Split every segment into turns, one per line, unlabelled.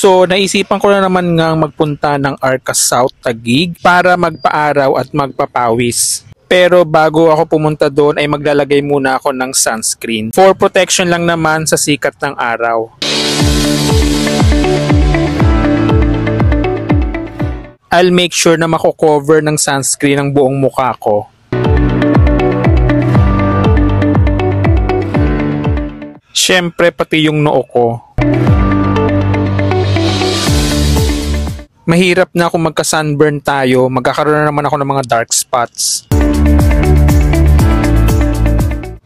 So naisipan ko na naman ngang magpunta ng Arca South Taguig para magpaaraw at magpapawis. Pero bago ako pumunta doon ay maglalagay muna ako ng sunscreen. For protection lang naman sa sikat ng araw. I'll make sure na mako-cover ng sunscreen ang buong mukha ko. Siyempre pati yung noo ko. Mahirap na kung magka-sunburn tayo, magkakaroon na naman ako ng mga dark spots.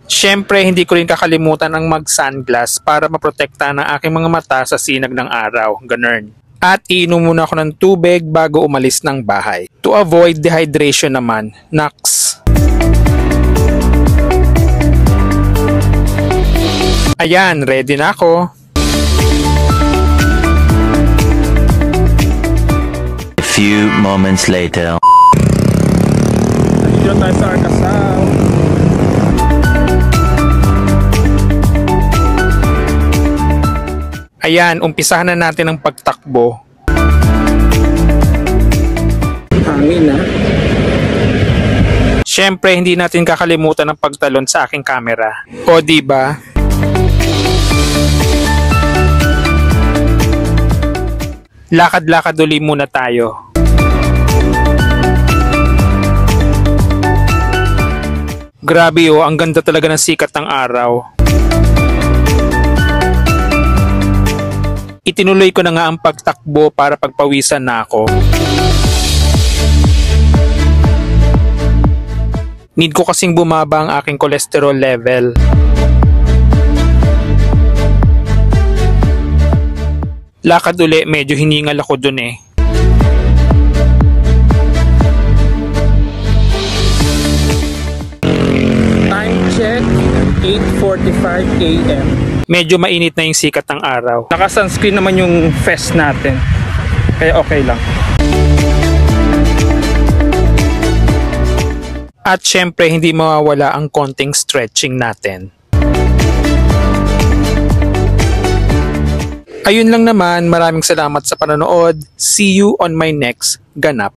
Siyempre, hindi ko rin kakalimutan ang mag-sunglass para maprotekta ng aking mga mata sa sinag ng araw, ganun. At iinom muna ako ng tubig bago umalis ng bahay. To avoid dehydration naman, naks. Ayan, ready na ako.
Few moments later.
Dito tayo sa Arca South. Ayan, umpisahan na natin ang pagtakbo. Hangin na. Siyempre, hindi natin kakalimutan ang pagtalon sa aking camera. O diba? Lakad-lakad uli muna tayo. Grabe oh, ang ganda talaga ng sikat ng araw. Itinuloy ko na nga ang pagtakbo para pagpawisan na ako. Need ko kasing bumaba ang aking cholesterol level. Lakad uli, medyo hiningal ako dun eh. Time check, 8:45 AM. Medyo mainit na yung sikat ng araw. Naka-sunscreen naman yung face natin. Kaya okay lang. At syempre, hindi mawawala ang konting stretching natin. Ayun lang naman, maraming salamat sa panonood. See you on my next ganap.